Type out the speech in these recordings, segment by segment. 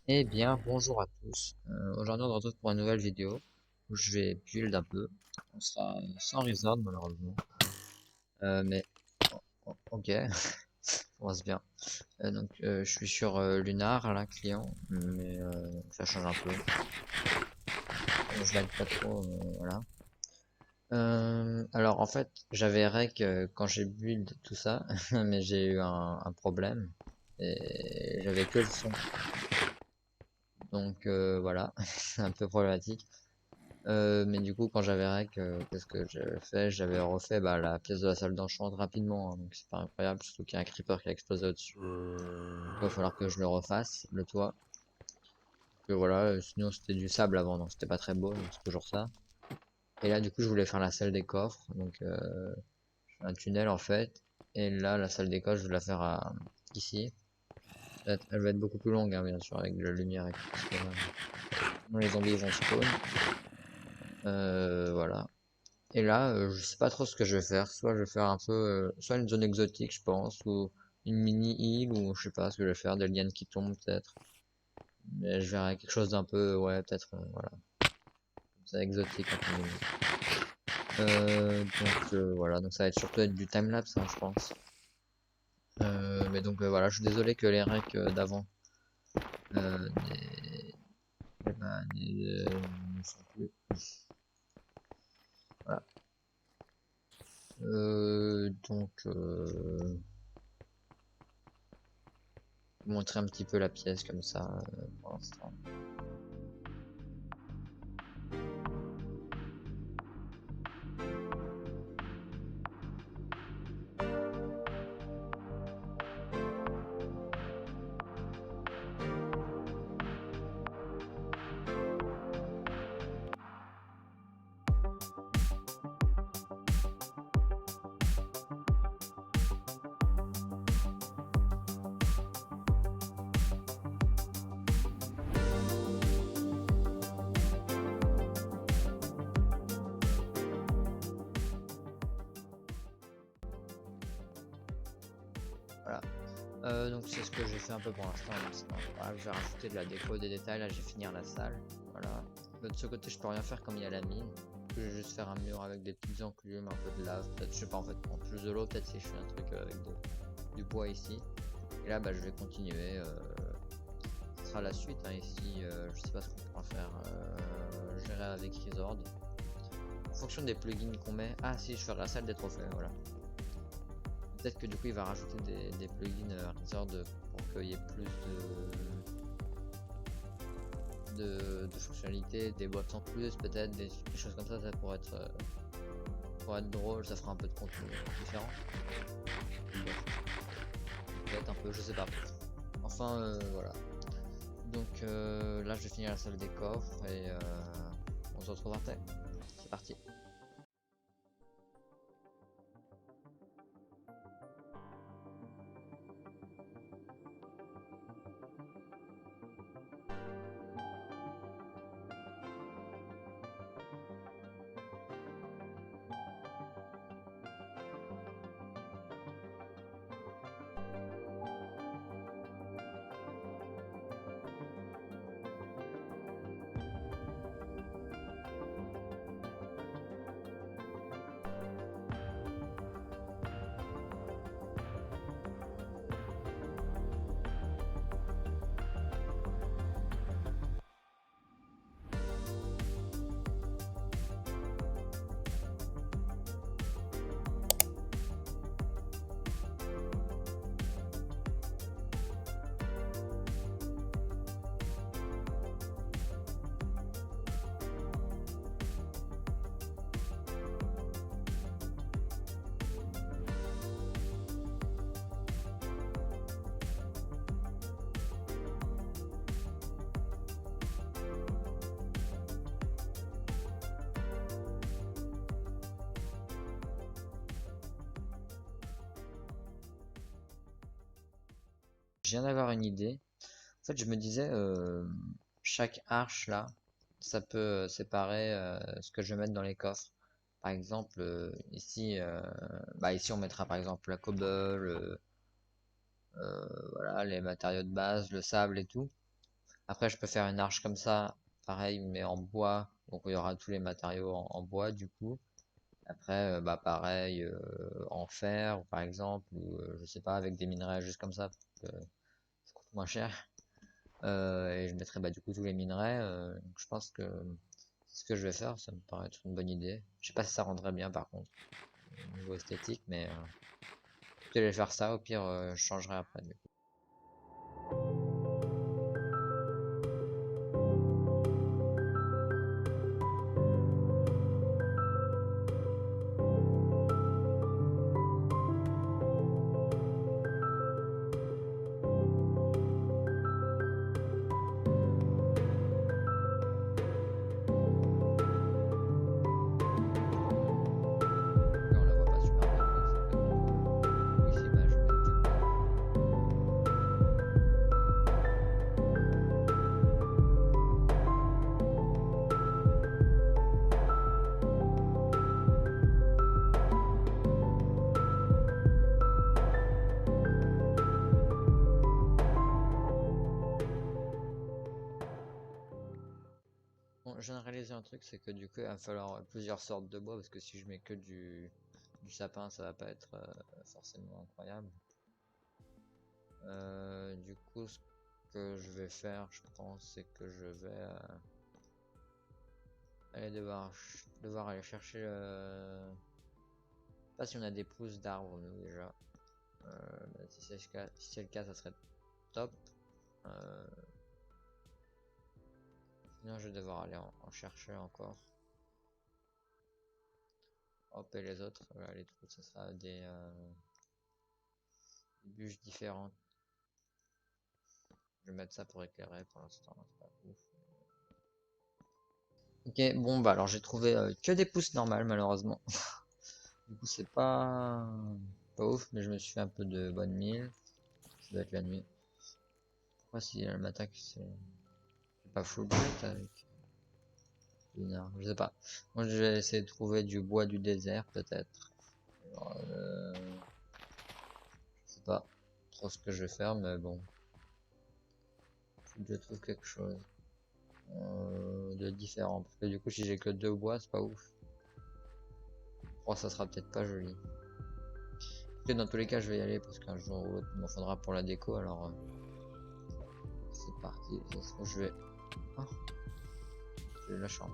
Eh bien, bonjour à tous. Aujourd'hui, on se retrouve pour une nouvelle vidéo où je vais build un peu. On sera sans resort malheureusement. Mais ok, ça commence bien. Je suis sur Lunar, là, client, mais ça change un peu. Je l'aide pas trop, voilà. Alors en fait, j'avais rec quand j'ai build tout ça, mais j'ai eu un problème et j'avais que le son. Voilà, c'est un peu problématique. Mais du coup, quand j'avais rec, qu'est-ce que j'ai fait? J'avais refait bah, la pièce de la salle d'enchant rapidement, hein, donc c'est pas incroyable, surtout qu'il y a un creeper qui a explosé au-dessus. Donc il va falloir que je le refasse, le toit. Que voilà, sinon c'était du sable avant, donc c'était pas très beau, donc c'est toujours ça. Et là, du coup, je voulais faire la salle des coffres, je fais un tunnel en fait. Et là, la salle des coffres, je vais la faire ici. Elle va être beaucoup plus longue, hein, bien sûr, avec de la lumière et tout, parce que là, sinon les zombies vont spawn. Voilà. Et là, je sais pas trop ce que je vais faire. Soit je vais faire un peu, soit une zone exotique, je pense, ou une mini île, ou je sais pas ce que je vais faire, des lianes qui tombent peut-être. Mais je verrai quelque chose d'un peu, ouais, peut-être, voilà, comme ça exotique entre guillemets. Voilà, donc ça va être surtout être du timelapse, hein, je pense. Voilà, je suis désolé que les recs d'avant n'aient- eh ben, ne sont plus. Voilà. Vous montrer un petit peu la pièce comme ça pour l'instant. Voilà. Donc c'est ce que j'ai fait un peu pour l'instant, donc c'est pas grave. Je vais rajouter de la déco, des détails. Là, je vais finir la salle. Voilà. De ce côté, je peux rien faire comme il y a la mine. Je vais juste faire un mur avec des petites enclumes, un peu de lave. Peut-être, je sais pas en fait, en plus de l'eau, peut-être si je fais un truc avec du bois ici. Et là, bah, je vais continuer. Ce sera la suite, hein, ici. Je sais pas ce qu'on pourra faire. Je verrai avec Resort. En fonction des plugins qu'on met. Ah, si, je ferai la salle des trophées. Voilà. Peut-être que du coup, il va rajouter des plugins Resort pour qu'il y ait plus de fonctionnalités, des boîtes en plus, peut-être des choses comme ça pour être drôle, ça fera un peu de contenu différent. Peut-être un peu, je sais pas. Enfin, voilà. Là, je vais finir la salle des coffres et on se retrouve après. C'est parti. Je viens d'avoir une idée. En fait, je me disais, chaque arche là, ça peut séparer ce que je vais mettre dans les coffres. Par exemple, ici on mettra par exemple la cobble, voilà, les matériaux de base, le sable et tout. Après, je peux faire une arche comme ça, pareil, mais en bois. Donc, il y aura tous les matériaux en bois, du coup. Après, bah, pareil, en fer, par exemple, ou je sais pas, avec des minerais juste comme ça, pour que ça coûte moins cher. Et je mettrai bah, du coup tous les minerais. Donc je pense que c'est ce que je vais faire, ça me paraît être une bonne idée. Je sais pas si ça rendrait bien par contre, au niveau esthétique, mais je vais faire ça, au pire je changerai après du coup. Là on la voit pas super bien, mais ça peut être... Ici bah je vais mettre du bois. Bon, je viens de réaliser un truc, c'est que du coup il va falloir plusieurs sortes de bois, parce que si je mets que du sapin, ça va pas être forcément incroyable. Du coup, ce que je vais faire, je pense, c'est que je vais aller devoir aller chercher. Je sais pas si on a des pousses d'arbres nous déjà. Bah, si c'est le cas, ça serait top. Euh, Sinon, je vais devoir aller en chercher encore. Hop, et les autres, voilà, les trous, ça sera des bûches différentes. Je vais mettre ça pour éclairer pour l'instant, c'est pas ouf. Ok, bon bah alors j'ai trouvé que des pousses normales malheureusement. Du coup c'est pas ouf, mais je me suis fait un peu de bonne mille. Ça doit être la nuit. Pourquoi si elle m'attaque c'est pas full bright avec une arme, je sais pas. Moi je vais essayer de trouver du bois du désert peut-être. Je sais pas trop ce que je vais faire, mais bon. Faut que je trouve quelque chose de différent. Parce que du coup si j'ai que deux bois c'est pas ouf. Oh ça sera peut-être pas joli. Et dans tous les cas je vais y aller parce qu'un jour ou l'autre il m'en faudra pour la déco alors c'est parti. Ça se trouve, je vais... Oh, j'ai eu la chance.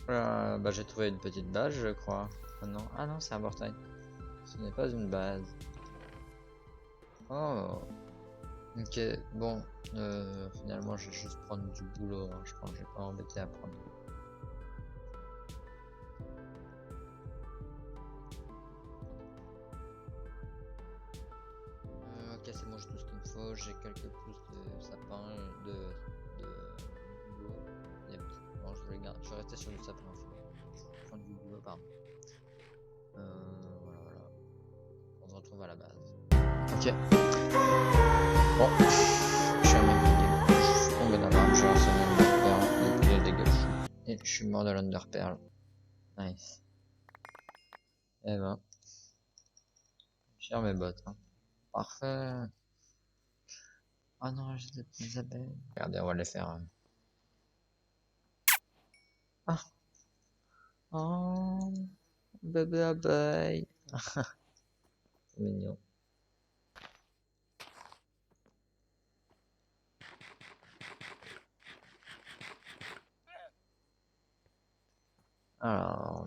Bah j'ai trouvé une petite base je crois. Ah non c'est un portail. Ce n'est pas une base. Oh. Ok, bon. Finalement je vais juste prendre du boulot, hein. Je pense que je vais pas m'embêter à prendre. Ok c'est bon j'ai tout ce qu'il me faut. J'ai quelques pousses de sapin, de boulot. Bon je vais garder. Je vais rester sur du sapin en fait. Prendre du boulot pardon. Voilà voilà. On se retrouve à la base. Ok. Bon. Je suis à ma vie. Je suis tombé dans l'arbre, j'ai lancé un Underpearl, et puis il dégage. Et je suis mort de l'Underpearl. Nice. Eh ben, j'ai mes bottes. Hein. Parfait. Oh non, j'ai des petites abeilles. Regardez, on va les faire. Ah. Oh. Bébé abeille. C'est mignon. Alors.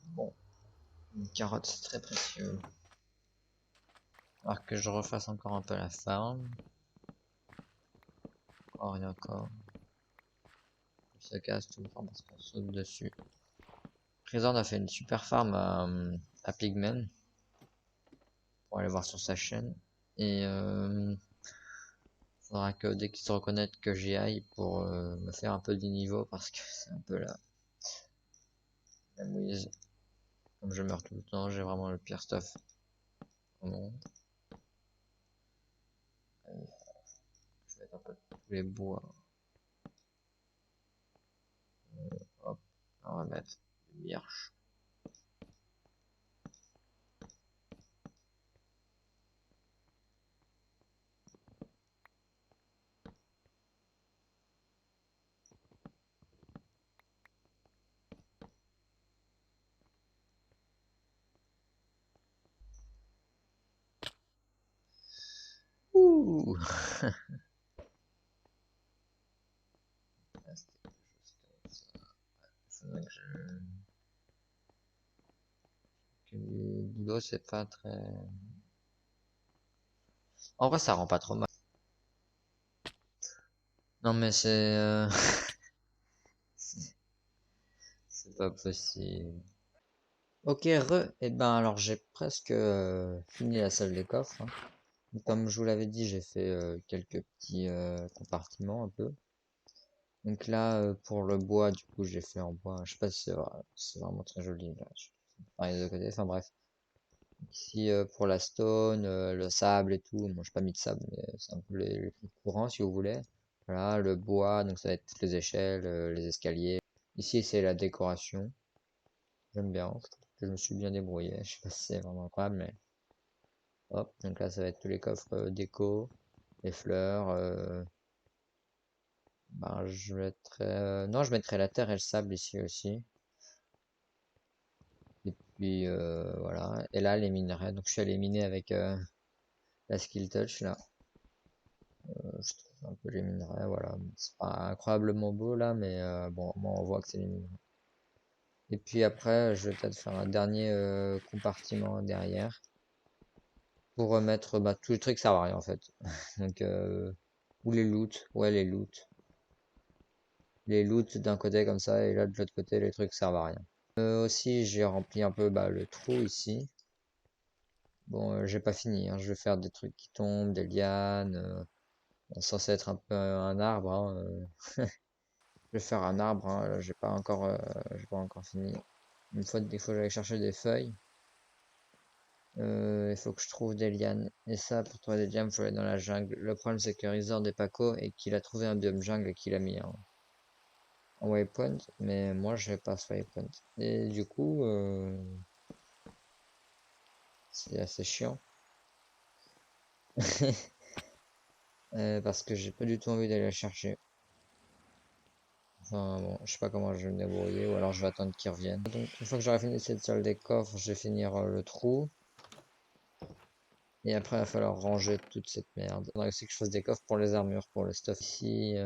Bon. Une carotte, c'est très précieux. Alors que je refasse encore un peu la farm. Encore et encore. Il se casse tout le temps parce qu'on saute dessus. Prison a fait une super farm à Pigmen. Pour aller voir sur sa chaîne. Et faudra que dès qu'ils se reconnaissent que j'y aille pour me faire un peu du niveau parce que c'est un peu la mouise. Comme je meurs tout le temps, j'ai vraiment le pire stuff au monde. un peu tous les bois. Hop, on va mettre une birche. Ouh. Faudrait que le boulot c'est pas très. En vrai, ça rend pas trop mal. Non, mais c'est pas possible. Ok, et ben alors j'ai presque fini la salle des coffres, hein. Comme je vous l'avais dit, j'ai fait quelques petits compartiments un peu. Donc là, pour le bois, du coup, j'ai fait en bois. Je sais pas si c'est vraiment très joli là. Pareil de côté. Enfin bref. Ici, pour la stone, le sable et tout. Moi, j'ai pas mis de sable, mais c'est un peu les trucs courants si vous voulez. Voilà, le bois, donc ça va être toutes les échelles, les escaliers. Ici, c'est la décoration. J'aime bien. Je trouve que je me suis bien débrouillé. Je sais pas si c'est vraiment incroyable, mais hop. Donc là, ça va être tous les coffres déco, les fleurs. Ben, je mettrai, non, je mettrai la terre et le sable ici aussi. Et puis voilà. Et là, les minerais. Donc je suis allé miner avec la Skill Touch là. Je trouve un peu les minerais. Voilà. C'est pas incroyablement beau là, mais bon, moi on voit que c'est les minerais. Et puis après, je vais peut-être faire un dernier compartiment derrière pour remettre bah, tous les trucs ça va rien en fait. Donc ou les loot, ouais les loot. Les loot d'un côté comme ça et là de l'autre côté les trucs servent à rien. Aussi j'ai rempli un peu bah, le trou ici. Bon, j'ai pas fini, hein. Je vais faire des trucs qui tombent, des lianes. Censé être un peu un arbre, hein. Je vais faire un arbre, hein. Là, j'ai pas encore fini. Une fois, il faut que j'aille chercher des feuilles. Il faut que je trouve des lianes. Et ça, pour trouver des lianes, il faut aller dans la jungle. Le problème, c'est que Resort n'est pas co et qu'il a trouvé un biome jungle et qu'il a mis en waypoint. Mais moi, je vais pas ce waypoint. Et du coup, c'est assez chiant. Parce que j'ai pas du tout envie d'aller la chercher. Enfin bon, je sais pas comment je vais me débrouiller, ou alors je vais attendre qu'ils reviennent. Donc une fois que j'aurai fini cette salle des coffres, je vais finir le trou. Et après, il va falloir ranger toute cette merde. Il faudrait aussi que je fasse des coffres pour les armures, pour le stuff ici.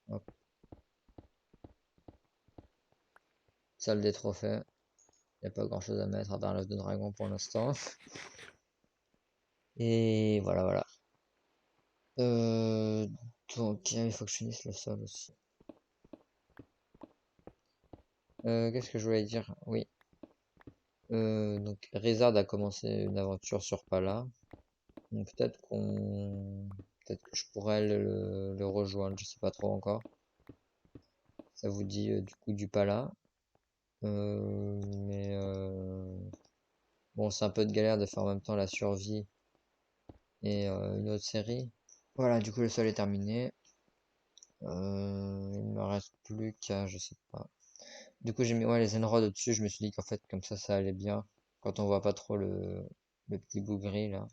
Hop. Salle des trophées. Il n'y a pas grand chose à mettre à part l'œuf de dragon pour l'instant. Et voilà, voilà. Euh, donc, il faut que je finisse le sol aussi. Qu'est-ce que je voulais dire? Oui. Donc, Rizard a commencé une aventure sur Pala. Donc, peut-être que je pourrais le rejoindre, je sais pas trop encore. Ça vous dit du coup du Pala. Mais bon, c'est un peu de galère de faire en même temps la survie et une autre série. Voilà, du coup le sol est terminé. Il me reste plus qu'à, je sais pas. Du coup j'ai mis ouais, les émeraudes au-dessus, je me suis dit qu'en fait comme ça allait bien. Quand on voit pas trop le petit bout gris là.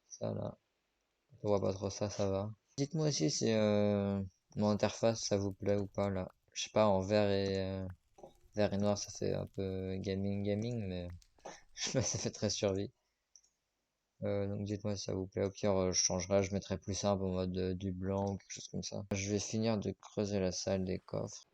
Ça là. Quand on voit pas trop ça, ça va. Dites-moi aussi si mon interface ça vous plaît ou pas là. Je sais pas, en vert et noir ça fait un peu gaming, mais ça fait très survie. Donc dites-moi si ça vous plaît. Au pire, je changerai, je mettrai plus simple en mode du blanc ou quelque chose comme ça. Je vais finir de creuser la salle des coffres.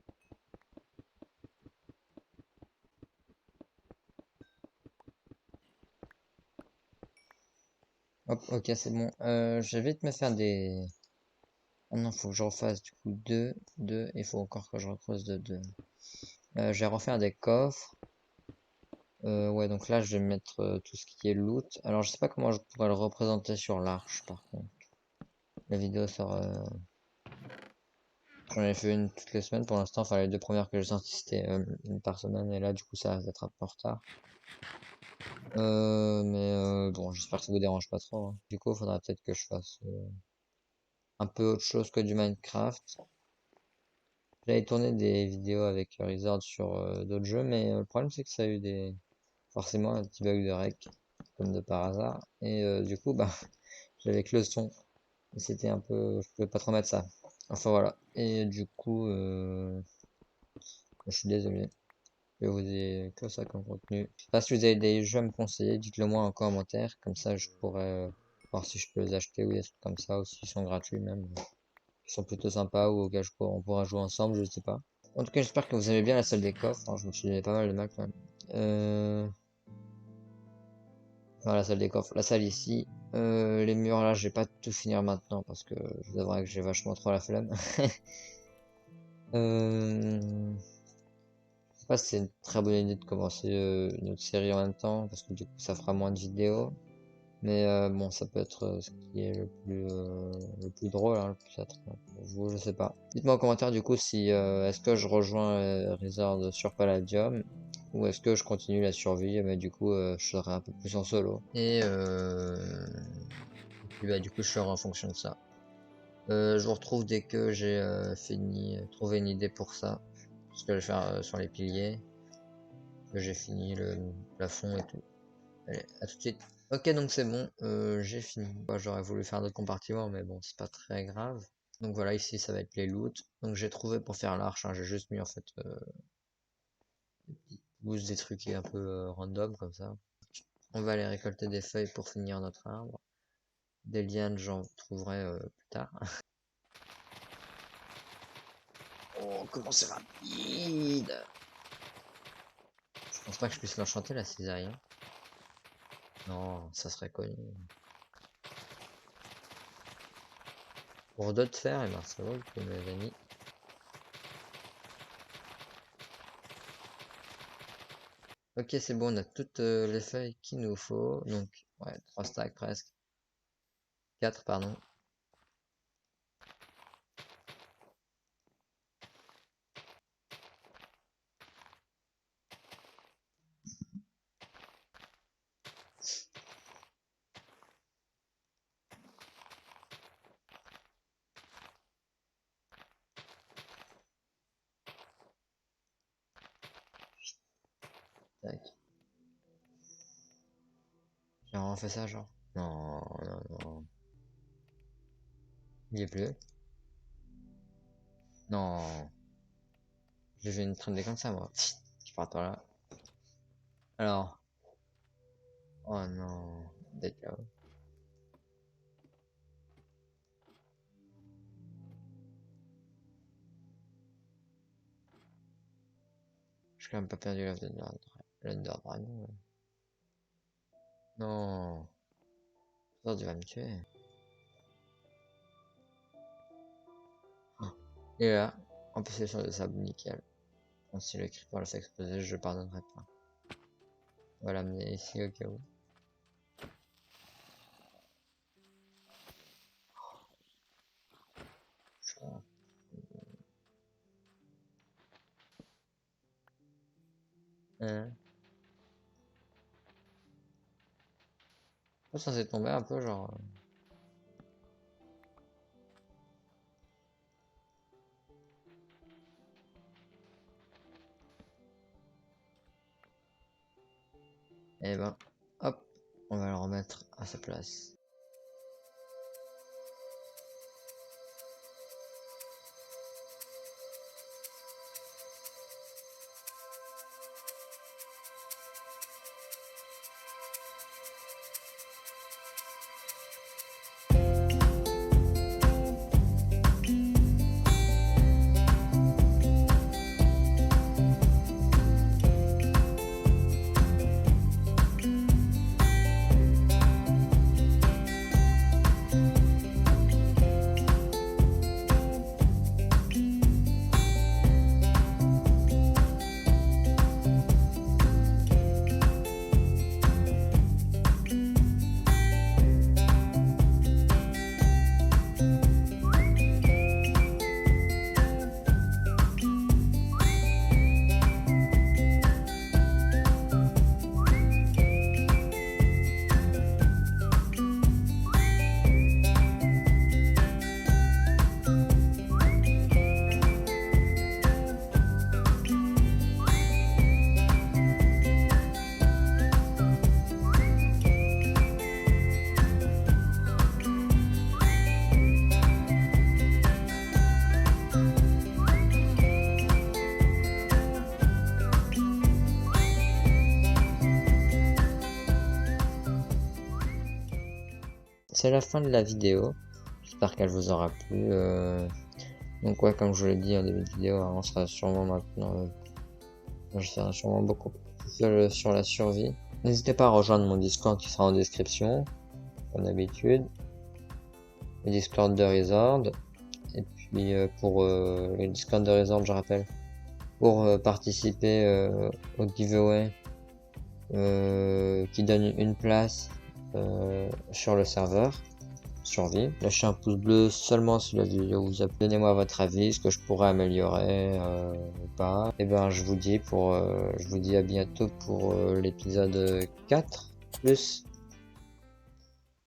Hop, ok, c'est bon. Je vais vite me faire des. Ah non, faut que je refasse du coup deux. Il faut encore que je recreuse de 2. Je vais refaire des coffres. Ouais, donc là, je vais mettre tout ce qui est loot. Alors, je sais pas comment je pourrais le représenter sur l'arche, par contre. La vidéo sera. J'en ai fait une toutes les semaines pour l'instant. Enfin, les 2 premières que j'ai sorties, c'était une par semaine. Et là, du coup, ça risque d'être un peu en retard. Mais bon, j'espère que ça vous dérange pas trop, hein. Du coup, il faudra peut-être que je fasse un peu autre chose que du Minecraft. J'avais tourné des vidéos avec Rizard sur d'autres jeux, mais le problème c'est que ça a eu forcément un petit bug de rec, comme de par hasard. Et du coup, bah, j'avais que le son. Et c'était un peu, je pouvais pas trop mettre ça. Enfin voilà. Et du coup, je suis désolé que vous ayez que ça comme contenu. Je sais pas si vous avez des jeux à me conseiller, dites-le moi en commentaire, comme ça je pourrais voir si je peux les acheter ou des trucs comme ça, ou s'ils sont gratuits même. Ils sont plutôt sympas ou auxquels on pourra jouer ensemble, je sais pas. En tout cas, j'espère que vous aimez bien la salle des coffres, hein, je me suis donné pas mal de mal quand même. Voilà, la salle des coffres, la salle ici. Les murs là, je vais pas tout finir maintenant parce que je vous avouerai que j'ai vachement trop la flemme. Je sais pas si c'est une très bonne idée de commencer une autre série en même temps parce que du coup ça fera moins de vidéos. Mais bon, ça peut être ce qui est le plus drôle, hein, peut-être pour vous, je sais pas. Dites-moi en commentaire du coup si est-ce que je rejoins Resort sur Palladium ou est-ce que je continue la survie, mais du coup je serai un peu plus en solo. Et puis, bah, du coup je ferai en fonction de ça. Je vous retrouve dès que j'ai trouvé une idée pour ça. Ce que je vais faire sur les piliers. Que j'ai fini le plafond et tout. Allez, à tout de suite. Ok, donc c'est bon, j'ai fini. Moi, j'aurais voulu faire d'autres compartiments, mais bon, c'est pas très grave. Donc voilà, ici, ça va être les loots. Donc j'ai trouvé pour faire l'arche, hein, j'ai juste mis en fait des petites pousses, des trucs un peu random comme ça. On va aller récolter des feuilles pour finir notre arbre. Des lianes, j'en trouverai plus tard. Oh, comment c'est rapide! Je pense pas que je puisse l'enchanter la cisaille, hein. Non, ça serait connu. Pour d'autres fer, et ben ça vaut le coup, mes amis. Ok, c'est bon, on a toutes les feuilles qu'il nous faut. Donc, ouais, 3 stacks presque. 4, pardon. Tac. J'ai vraiment fait ça, genre. Non, non, non. Il est plus. Non. J'ai fait une traîne comme ça, moi. Je pars par là. Alors. Oh non. D'accord. J'ai quand même pas perdu l'Under Dragon. Ouais. Non. Oh, tu vas me tuer. Oh. Et là, en plus, c'est sur le sable, nickel. Bon, si le creeper le fait exploser, je pardonnerai pas. On va l'amener ici au cas où. Hein. Ça s'est tombé un peu, genre. Et ben, hop, on va le remettre à sa place. c'est la fin de la vidéo. J'espère qu'elle vous aura plu. Donc ouais, comme je vous l'ai dit en début de vidéo, on sera sûrement maintenant... je serai sûrement beaucoup plus sur la survie. N'hésitez pas à rejoindre mon Discord qui sera en description, comme d'habitude. Le Discord de Resort. Et puis pour le Discord de Resort, je rappelle, pour participer au giveaway qui donne une place sur le serveur survie. Lâchez un pouce bleu seulement si la vidéo vous a plu. Donnez-moi votre avis, ce que je pourrais améliorer ou pas. Et ben je vous dis à bientôt pour l'épisode 4. Plus.